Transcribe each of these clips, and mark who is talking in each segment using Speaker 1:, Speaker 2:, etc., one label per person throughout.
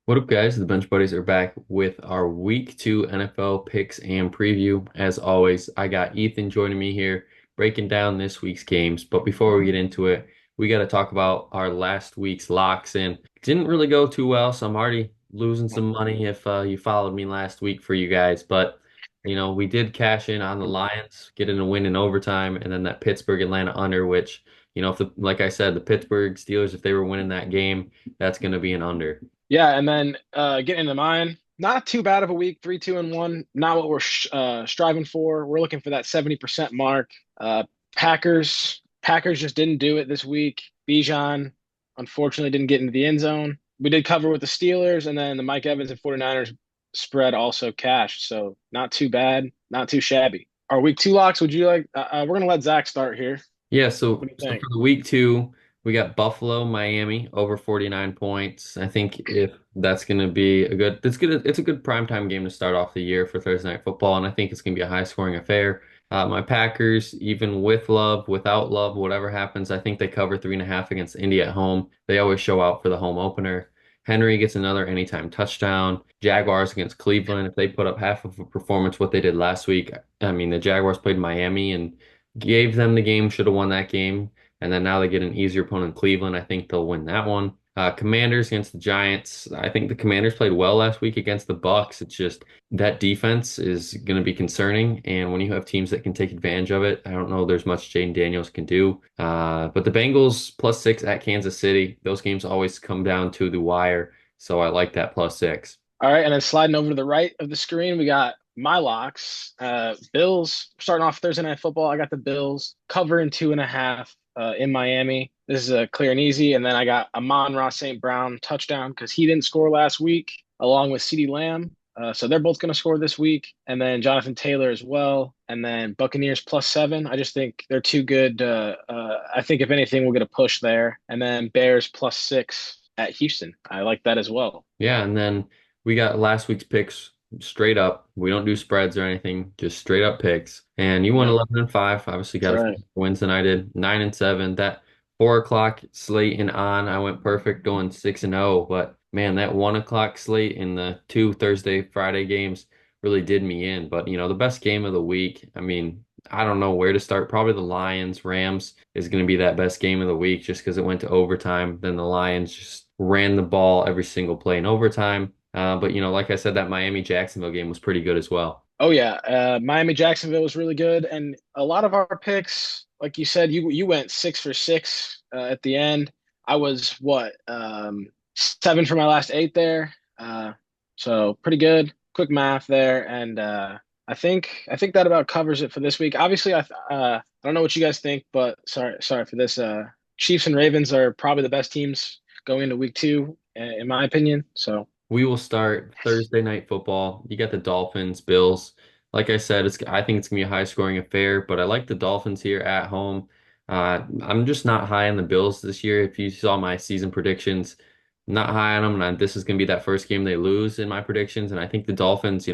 Speaker 1: What up, guys? The Bench Buddies are back with our Week 2 NFL picks and preview. As always, I got Ethan joining me here, breaking down this week's games. But before we get into it, we got to talk about our last week's locks. And it didn't really go too well, so I'm already losing some money if you followed me last week for you guys. But, we did cash in on the Lions, getting a win in overtime, and then that Pittsburgh Atlanta under, which, like I said, the Pittsburgh Steelers, if they were winning that game, that's going to be an under.
Speaker 2: Yeah, and then getting into mine, not too bad of a week, 3-2-1. Not what we're striving for. We're looking for that 70% mark. Packers just didn't do it this week. Bijan unfortunately didn't get into the end zone. We did cover with the Steelers, and then the Mike Evans and 49ers spread also cashed. So not too bad, not too shabby. Our week two locks, would you like? We're gonna let Zach start here.
Speaker 1: Yeah,
Speaker 2: What
Speaker 1: so
Speaker 2: do you
Speaker 1: so
Speaker 2: think?
Speaker 1: for the week two, we got Buffalo, Miami over 49 points. I think if that's going to be it's a good primetime game to start off the year for Thursday Night Football, and I think it's going to be a high scoring affair. My Packers, even with Love, without Love, whatever happens, I think they cover 3.5 against Indy at home. They always show out for the home opener. Henry gets another anytime touchdown. Jaguars against Cleveland, if they put up half of a performance what they did last week. I mean, the Jaguars played Miami and gave them the game, should have won that game. And then now they get an easier opponent, Cleveland. I think they'll win that one. Commanders against the Giants. I think the Commanders played well last week against the Bucks. It's just that defense is going to be concerning. And when you have teams that can take advantage of it, I don't know there's much Jaden Daniels can do. But the Bengals +6 at Kansas City. Those games always come down to the wire. So I like that +6.
Speaker 2: All right, and then sliding over to the right of the screen, we got my locks. Bills starting off Thursday Night Football. I got the Bills covering 2.5 in Miami. This is a clear and easy. And then I got Amon-Ra St. Brown touchdown because he didn't score last week, along with CeeDee Lamb. So they're both going to score this week. And then Jonathan Taylor as well. And then Buccaneers +7. I just think they're too good. I think if anything, we'll get a push there. And then Bears +6 at Houston. I like that as well.
Speaker 1: Yeah, and then we got last week's picks straight up. We don't do spreads or anything, just straight up picks. And you won
Speaker 2: Yep,
Speaker 1: 11-5. Obviously
Speaker 2: that's
Speaker 1: got a
Speaker 2: right.
Speaker 1: few wins than I did. 9-7. That 4 o'clock slate and on, I went perfect going 6-0. But man, that 1 o'clock slate in the two Thursday, Friday games really did me in. But the best game of the week, I mean, I don't know where to start. Probably the Lions, Rams is going to be that best game of the week just because it went to overtime. Then the Lions just ran the ball every single play in overtime. But like I said, that Miami Jacksonville game was pretty good as well.
Speaker 2: Oh yeah, Miami Jacksonville was really good, and a lot of our picks, like you said, you went 6 for 6 at the end. I was what 7 for my last 8 there, so pretty good. Quick math there, and I think that about covers it for this week. Obviously, I don't know what you guys think, but sorry for this. Chiefs and Ravens are probably the best teams going into week two, in my opinion. So
Speaker 1: We will start Thursday night football. You got the Dolphins, Bills. Like I said, I think it's gonna be a high scoring affair, but I like the Dolphins here at home. I'm just not high on the Bills this year. If you saw my season predictions, not high on them, and this is gonna be that first game they lose in my predictions. And I think the Dolphins,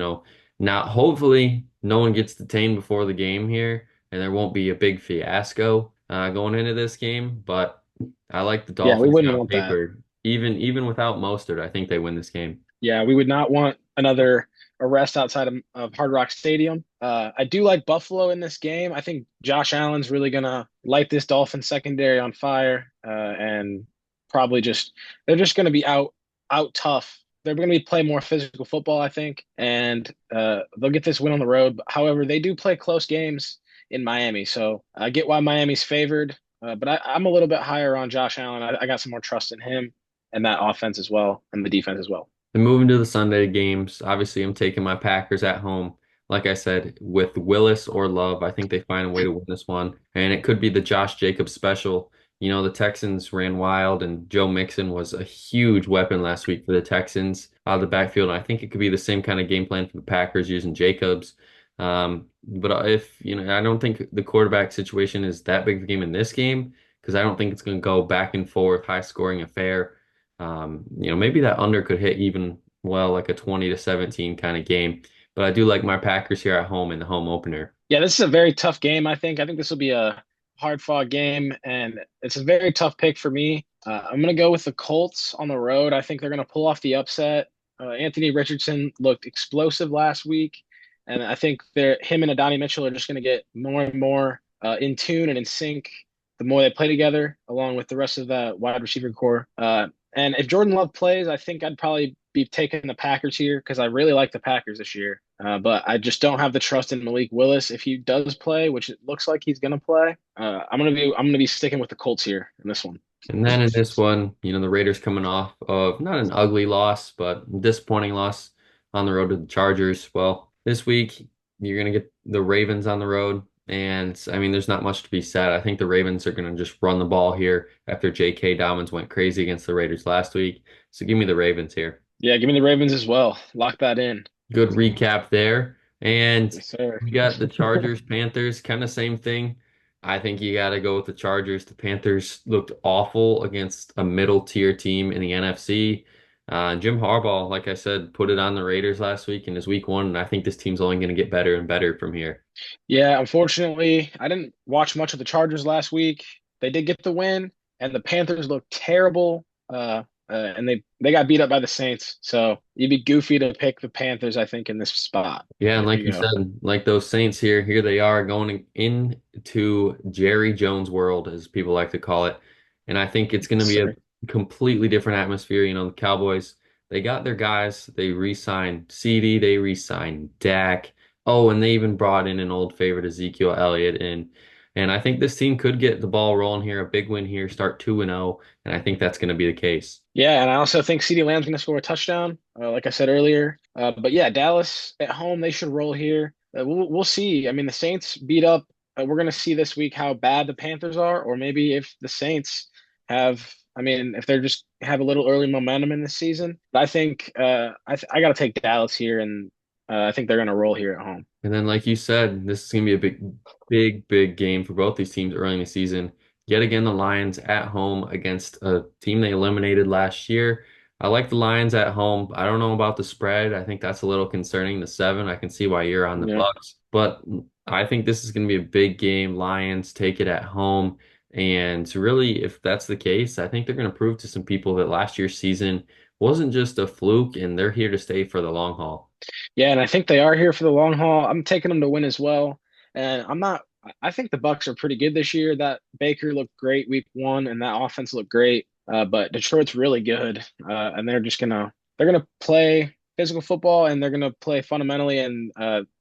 Speaker 1: now hopefully no one gets detained before the game here, and there won't be a big fiasco going into this game. But I like the
Speaker 2: yeah, we
Speaker 1: Dolphins here
Speaker 2: wouldn't
Speaker 1: on
Speaker 2: want that.
Speaker 1: paper. Even without Mostert, I think they win this game.
Speaker 2: Yeah, we would not want another arrest outside of Hard Rock Stadium. I do like Buffalo in this game. I think Josh Allen's really gonna light this Dolphins secondary on fire, and probably just they're just gonna be out tough. They're gonna be play more physical football, I think, and they'll get this win on the road. However, they do play close games in Miami, so I get why Miami's favored. But I'm a little bit higher on Josh Allen. I got some more trust in him and that offense as well, and the defense as well.
Speaker 1: And moving to the Sunday games, obviously I'm taking my Packers at home. Like I said, with Willis or Love, I think they find a way to win this one. And it could be the Josh Jacobs special. The Texans ran wild, and Joe Mixon was a huge weapon last week for the Texans out of the backfield. And I think it could be the same kind of game plan for the Packers using Jacobs. But if, I don't think the quarterback situation is that big of a game in this game because I don't think it's going to go back and forth, high scoring affair. Maybe that under could hit even like a 20-17 kind of game. But I do like my Packers here at home in the home opener.
Speaker 2: Yeah, this is a very tough game, I think. I think this will be a hard-fought game, and it's a very tough pick for me. I'm going to go with the Colts on the road. I think they're going to pull off the upset. Anthony Richardson looked explosive last week, and I think him and Adonai Mitchell are just going to get more and more in tune and in sync the more they play together, along with the rest of the wide receiver core. And if Jordan Love plays, I think I'd probably be taking the Packers here because I really like the Packers this year. But I just don't have the trust in Malik Willis if he does play, which it looks like he's going to play. I'm gonna be sticking with the Colts here in this one.
Speaker 1: And then in this one, the Raiders coming off of not an ugly loss, but disappointing loss on the road to the Chargers. Well, this week you're going to get the Ravens on the road. And I mean, there's not much to be said. I think the Ravens are going to just run the ball here after J.K. Dobbins went crazy against the Raiders last week. So give me the Ravens here.
Speaker 2: Yeah, give me the Ravens as well. Lock that in.
Speaker 1: Good recap there. And
Speaker 2: Yes, sir.
Speaker 1: we got the Chargers, Panthers, kind of same thing. I think you got to go with the Chargers. The Panthers looked awful against a middle tier team in the NFC. Jim Harbaugh, like I said, put it on the Raiders last week in his week one, and I think this team's only going to get better and better from here.
Speaker 2: Yeah, unfortunately, I didn't watch much of the Chargers last week. They did get the win, and the Panthers looked terrible. And they got beat up by the Saints. So you'd be goofy to pick the Panthers, I think, in this spot.
Speaker 1: Yeah, and
Speaker 2: There
Speaker 1: like
Speaker 2: you
Speaker 1: you
Speaker 2: go.
Speaker 1: said, like those Saints here they are going into Jerry Jones world, as people like to call it. And I think it's going to
Speaker 2: Yes,
Speaker 1: be a
Speaker 2: sir.
Speaker 1: completely different atmosphere. The Cowboys, they got their guys. They re-signed CD, they re-signed Dak. Oh, and they even brought in an old favorite, Ezekiel Elliott. And I think this team could get the ball rolling here, a big win here, start 2-0, and I think that's going to be the case.
Speaker 2: Yeah, and I also think CeeDee Lamb's going to score a touchdown, like I said earlier. But yeah, Dallas at home, they should roll here. We'll see. I mean, the Saints beat up. We're going to see this week how bad the Panthers are, or maybe if the Saints have. I mean, if they're just have a little early momentum in this season. But I think I got to take Dallas here, and I think they're going to roll here at home.
Speaker 1: And then, like you said, this is going to be a big game for both these teams early in the season. Yet again, the Lions at home against a team they eliminated last year. I like the Lions at home. I don't know about the spread. I think that's a little concerning. The 7, I can see why you're on the
Speaker 2: Yeah.
Speaker 1: Bucks, but I think this is going to be a big game. Lions take it at home. And really, if that's the case, I think they're going to prove to some people that last year's season wasn't just a fluke and they're here to stay for the long haul.
Speaker 2: Yeah, and I think they are here for the long haul. I'm taking them to win as well. And I'm not I think the Bucks are pretty good this year. That Baker looked great week one and that offense looked great. But Detroit's really good. And they're gonna play physical football and they're gonna play fundamentally and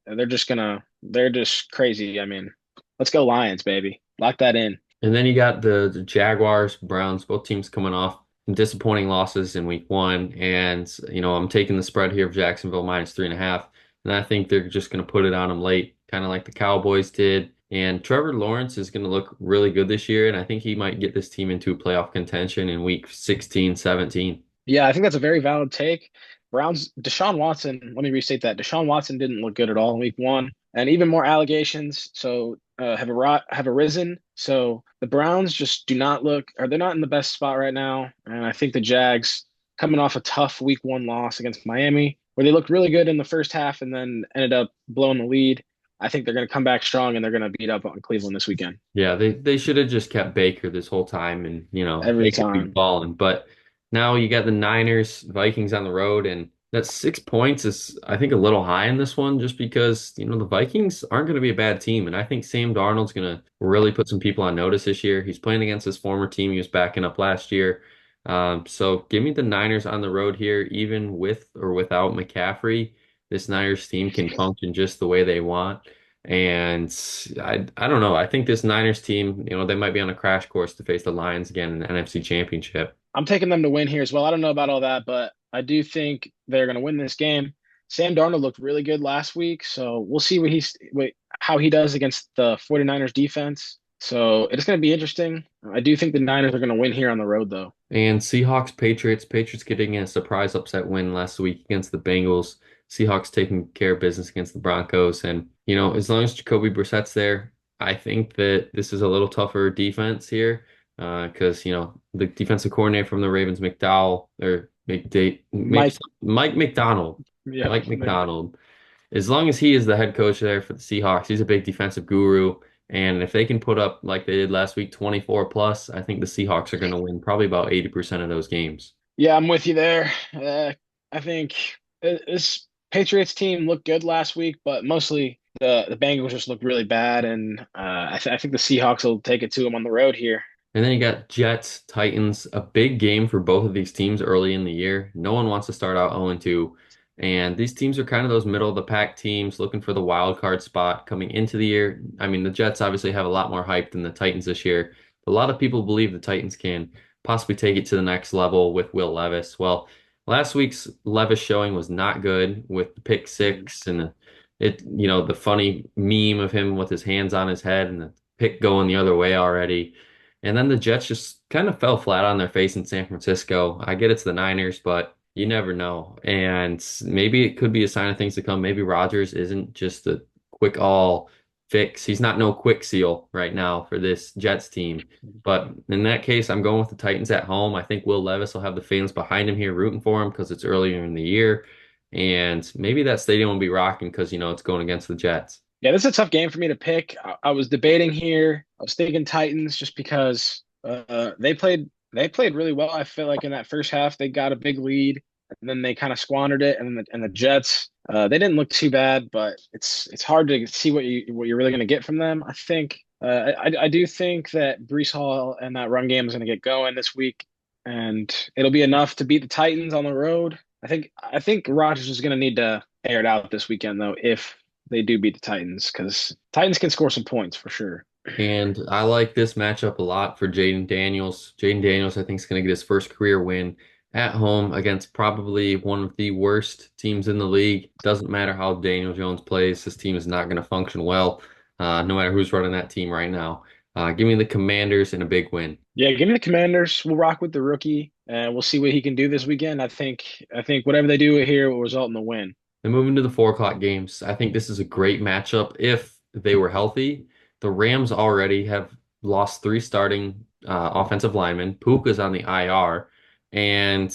Speaker 2: they're just crazy. I mean, let's go Lions, baby. Lock that in.
Speaker 1: And then you got the Jaguars, Browns, both teams coming off some disappointing losses in week one. And, I'm taking the spread here of Jacksonville -3.5. And I think they're just going to put it on them late, kind of like the Cowboys did. And Trevor Lawrence is going to look really good this year. And I think he might get this team into playoff contention in week 16, 17.
Speaker 2: Yeah, I think that's a very valid take. Deshaun Watson, let me restate that. Deshaun Watson didn't look good at all in week one, and even more allegations have arisen. So the Browns just do not look, or they're not in the best spot right now. And I think the Jags, coming off a tough week one loss against Miami, where they looked really good in the first half and then ended up blowing the lead, I think they're going to come back strong and they're going to beat up on Cleveland this weekend
Speaker 1: Yeah, they should have just kept Baker this whole time and,
Speaker 2: every
Speaker 1: they could be
Speaker 2: time.
Speaker 1: balling. But now you got the Niners, Vikings on the road, and that 6 points is, I think, a little high in this one just because, the Vikings aren't going to be a bad team. And I think Sam Darnold's going to really put some people on notice this year. He's playing against his former team he was backing up last year. So give me the Niners on the road here, even with or without McCaffrey. This Niners team can function just the way they want. And I don't know. I think this Niners team, they might be on a crash course to face the Lions again in the NFC Championship.
Speaker 2: I'm taking them to win here as well. I don't know about all that, but I do think they're going to win this game. Sam Darnold looked really good last week, so we'll see how he does against the 49ers defense. So it's going to be interesting. I do think the Niners are going to win here on the road, though.
Speaker 1: And Seahawks, Patriots getting a surprise upset win last week against the Bengals. Seahawks taking care of business against the Broncos. And, as long as Jacoby Brissett's there, I think that this is a little tougher defense here. Because, the defensive coordinator from the Ravens, McDowell, or
Speaker 2: Mike,
Speaker 1: Mike McDonald,
Speaker 2: yeah,
Speaker 1: Mike McDonald, as long as he is the head coach there for the Seahawks, he's a big defensive guru. And if they can put up like they did last week, 24 plus, I think the Seahawks are going to win probably about 80% of those games.
Speaker 2: Yeah, I'm with you there. I think this Patriots team looked good last week, but mostly the Bengals just looked really bad, and I think the Seahawks will take it to them on the road here.
Speaker 1: And then you got Jets, Titans, a big game for both of these teams early in the year. No one wants to start out 0-2. And these teams are kind of those middle of the pack teams looking for the wild card spot coming into the year. I mean, the Jets obviously have a lot more hype than the Titans this year. But a lot of people believe the Titans can possibly take it to the next level with Will Levis. Well, last week's Levis showing was not good with the pick six and the funny meme of him with his hands on his head and the pick going the other way already. And then the Jets just kind of fell flat on their face in San Francisco. I get it's the Niners, but you never know. And maybe it could be a sign of things to come. Maybe Rodgers isn't just a quick all fix. He's not no quick seal right now for this Jets team. But in that case, I'm going with the Titans at home. I think Will Levis will have the fans behind him here rooting for him because it's earlier in the year. And maybe that stadium will be rocking because, it's going against the Jets.
Speaker 2: Yeah, this is a tough game for me to pick. I was debating here. I was thinking Titans just because they played really well. I feel like in that first half they got a big lead and then they kind of squandered it. And the Jets they didn't look too bad, but it's hard to see what you're really going to get from them. I think I do think that Brees Hall and that run game is going to get going this week, and it'll be enough to beat the Titans on the road. I think Rodgers is going to need to air it out this weekend though if they do beat the Titans because Titans can score some points for sure.
Speaker 1: And I like this matchup a lot for Jaden Daniels. Jaden Daniels, I think, is going to get his first career win at home against probably one of the worst teams in the league. Doesn't matter how Daniel Jones plays, this team is not going to function well, no matter who's running that team right now. Give me the Commanders and a big win.
Speaker 2: Yeah, give me the Commanders. We'll rock with the rookie, and we'll see what he can do this weekend. I think whatever they do here will result in the win.
Speaker 1: Then moving to the 4 o'clock games, I think this is a great matchup if they were healthy. The Rams already have lost 3 starting offensive linemen. Puka's on the IR. And,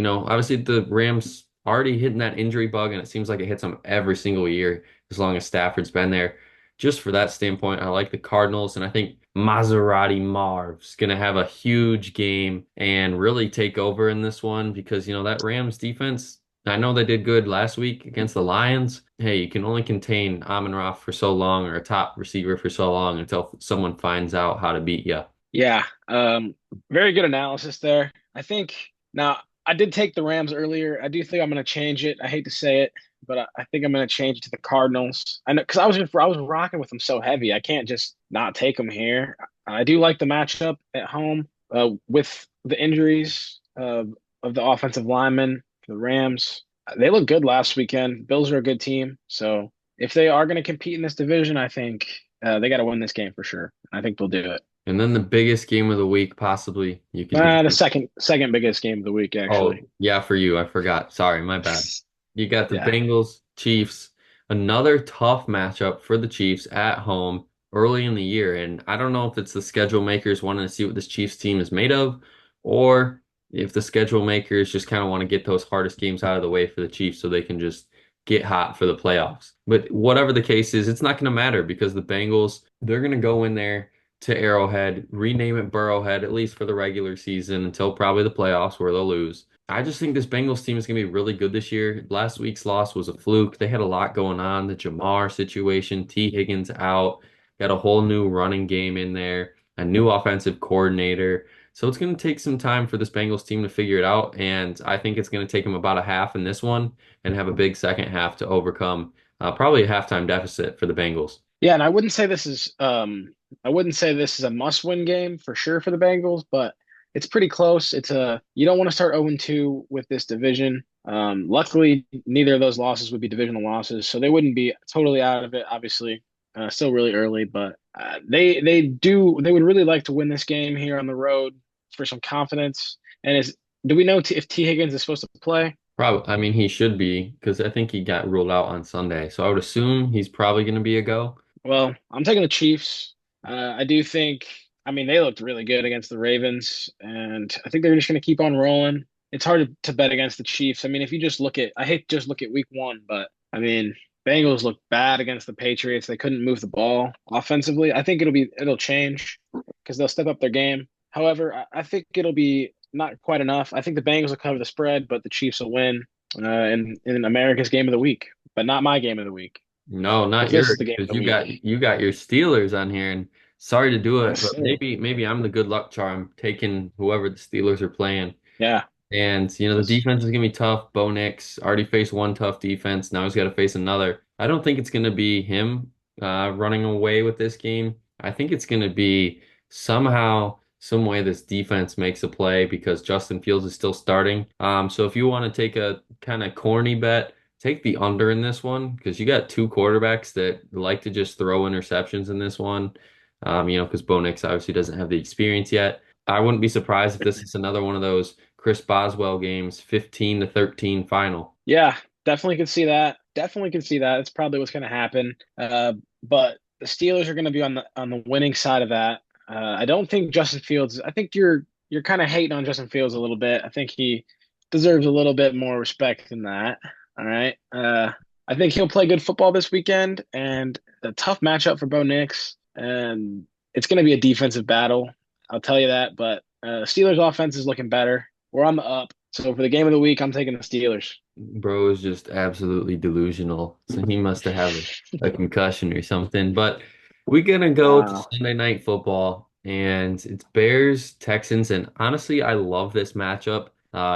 Speaker 1: obviously the Rams already hitting that injury bug, and it seems like it hits them every single year as long as Stafford's been there. Just for that standpoint, I like the Cardinals, and I think Maserati Marv's going to have a huge game and really take over in this one because, that Rams defense, I know they did good last week against the Lions. Hey, you can only contain Amon-Ra for so long or a top receiver for so long until someone finds out how to beat you.
Speaker 2: Yeah, very good analysis there. I think now I did take the Rams earlier. I do think I'm going to change it. I hate to say it, but I think I'm going to change it to the Cardinals. I know because I was rocking with them so heavy. I can't just not take them here. I do like the matchup at home with the injuries of the offensive linemen for the Rams. They look good last weekend. Bills are a good team, so if they are going to compete in this division, I think they got to win this game for sure. I think they'll do it.
Speaker 1: And then the biggest game of the week, possibly, you could do.
Speaker 2: The second biggest game of the week,
Speaker 1: Oh,
Speaker 2: actually.
Speaker 1: yeah, for you. I forgot. Sorry, my bad. You got the
Speaker 2: Yeah.
Speaker 1: Bengals, Chiefs, another tough matchup for the Chiefs at home early in the year. And I don't know if it's the schedule makers wanting to see what this Chiefs team is made of, or if the schedule makers just kind of want to get those hardest games out of the way for the Chiefs so they can just get hot for the playoffs. But whatever the case is, it's not going to matter because the Bengals, they're going to go in there to Arrowhead, rename it Burrowhead, at least for the regular season until probably the playoffs where they'll lose. I just think this Bengals team is going to be really good this year. Last week's loss was a fluke. They had a lot going on. The Jamar situation, T. Higgins out, got a whole new running game in there, a new offensive coordinator. So it's going to take some time for this Bengals team to figure it out. And I think it's going to take them about a half in this one and have a big second half to overcome probably a halftime deficit for the Bengals.
Speaker 2: Yeah, and I wouldn't say this is a must-win game for sure for the Bengals, but it's pretty close. You don't want to start 0-2 with this division. Luckily, neither of those losses would be divisional losses, so they wouldn't be totally out of it. Obviously, still really early, but they would really like to win this game here on the road for some confidence. And do we know if T Higgins is supposed to play?
Speaker 1: Probably, I mean, he should be because I think he got ruled out on Sunday. So I would assume he's probably going to be a go.
Speaker 2: Well, I'm taking the Chiefs. I do think, I mean, they looked really good against the Ravens, and I think they're just going to keep on rolling. It's hard to bet against the Chiefs. I mean, if you just look at, I hate to just look at week one, but I mean, Bengals looked bad against the Patriots. They couldn't move the ball offensively. I think it'll change because they'll step up their game. However, I think it'll be not quite enough. I think the Bengals will cover the spread, but the Chiefs will win in America's game of the week, but not my game of the week
Speaker 1: No, not
Speaker 2: because this is
Speaker 1: yours,
Speaker 2: the game of
Speaker 1: because
Speaker 2: the week.
Speaker 1: you got your Steelers on here, and sorry to do it,
Speaker 2: Yes,
Speaker 1: but
Speaker 2: sir.
Speaker 1: maybe I'm the good luck charm taking whoever the Steelers are playing.
Speaker 2: Yeah.
Speaker 1: And the
Speaker 2: Yes.
Speaker 1: defense is gonna be tough. Bo Nix already faced one tough defense. Now he's got to face another. I don't think it's gonna be him running away with this game. I think it's gonna be somehow, some way this defense makes a play because Justin Fields is still starting. So if you want to take a kind of corny bet, take the under in this one because you got two quarterbacks that like to just throw interceptions in this one. Because Bo Nix obviously doesn't have the experience yet. I wouldn't be surprised if this is another one of those Chris Boswell games, 15-13 final.
Speaker 2: Yeah, definitely can see that. Definitely can see that. That's probably what's going to happen. But the Steelers are going to be on the winning side of that. I don't think Justin Fields. I think you're kind of hating on Justin Fields a little bit. I think he deserves a little bit more respect than that. All right. I think he'll play good football this weekend, and a tough matchup for Bo Nix, and it's going to be a defensive battle. I'll tell you that. But Steelers offense is looking better. We're on the up. So for the game of the week, I'm taking the Steelers.
Speaker 1: Bro is just absolutely delusional. So he must have had a concussion or something. But we're gonna go to
Speaker 2: Wow.
Speaker 1: Sunday night football, and it's Bears, Texans, and honestly, I love this matchup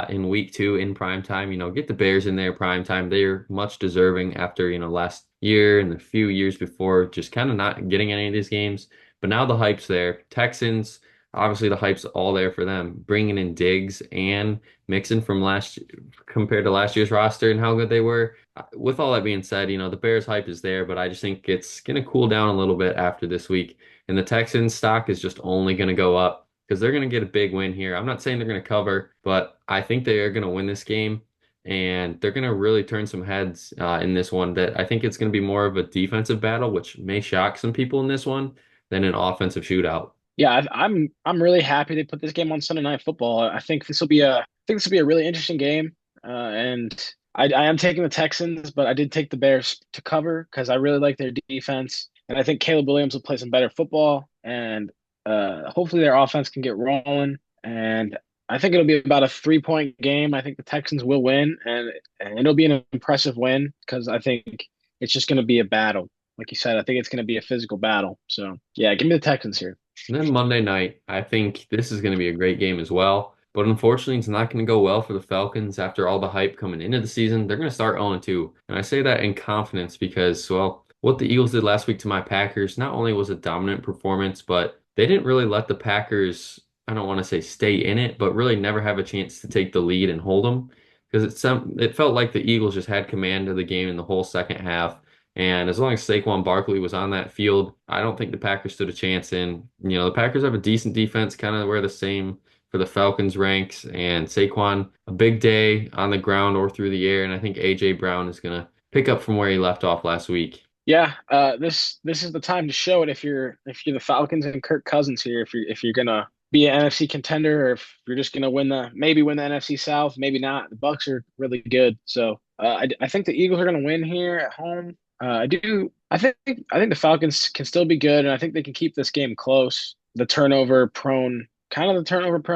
Speaker 1: in week two in prime time. Get the Bears in there prime time. They're much deserving after, last year and the few years before just kind of not getting any of these games. But now the hype's there. Texans, obviously the hype's all there for them. Bringing in Diggs and Mixon from last compared to last year's roster and how good they were. With all that being said, the Bears hype is there, but I just think it's going to cool down a little bit after this week. And the Texans stock is just only going to go up because they're going to get a big win here. I'm not saying they're going to cover, but I think they are going to win this game. And they're going to really turn some heads in this one that I think it's going to be more of a defensive battle, which may shock some people in this one than an offensive shootout.
Speaker 2: Yeah, I'm really happy they put this game on Sunday Night Football. I think this will be a really interesting game. And I am taking the Texans, but I did take the Bears to cover because I really like their defense, and I think Caleb Williams will play some better football, and hopefully their offense can get rolling. And I think it'll be about a 3-point game. I think the Texans will win, and it'll be an impressive win because I think it's just going to be a battle. Like you said, I think it's going to be a physical battle. So yeah, give me the Texans here.
Speaker 1: And then Monday night, I think this is going to be a great game as well. But unfortunately, it's not going to go well for the Falcons after all the hype coming into the season. They're going to start 0-2. And I say that in confidence because, well, what the Eagles did last week to my Packers, not only was a dominant performance, but they didn't really let the Packers, I don't want to say stay in it, but really never have a chance to take the lead and hold them. Because it felt like the Eagles just had command of the game in the whole second half. And as long as Saquon Barkley was on that field, I don't think the Packers stood a chance. And, the Packers have a decent defense, kind of where the same for the Falcons ranks. And Saquon, a big day on the ground or through the air. And I think A.J. Brown is going to pick up from where he left off last week.
Speaker 2: Yeah, this is the time to show it if you're the Falcons and Kirk Cousins here. If you're gonna be an NFC contender, or if you're just gonna win the NFC South, maybe not. The Bucks are really good, so I think the Eagles are gonna win here at home. I think the Falcons can still be good, and I think they can keep this game close. The turnover prone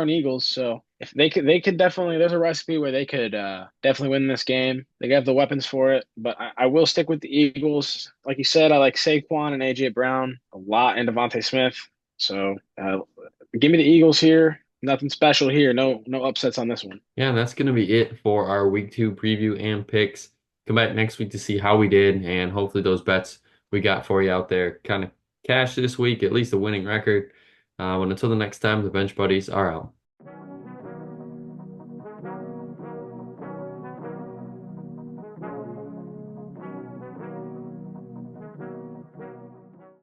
Speaker 2: Eagles. So if they could definitely. There's a recipe where they could definitely win this game. They have the weapons for it, but I will stick with the Eagles. Like you said, I like Saquon and AJ Brown a lot, and Devontae Smith. So give me the Eagles here. Nothing special here. No upsets on this one.
Speaker 1: Yeah, and that's going to be it for our week two preview and picks. Come back next week to see how we did, and hopefully those bets we got for you out there kind of cash this week, at least a winning record. Until the next time, the Bench Buddies are out.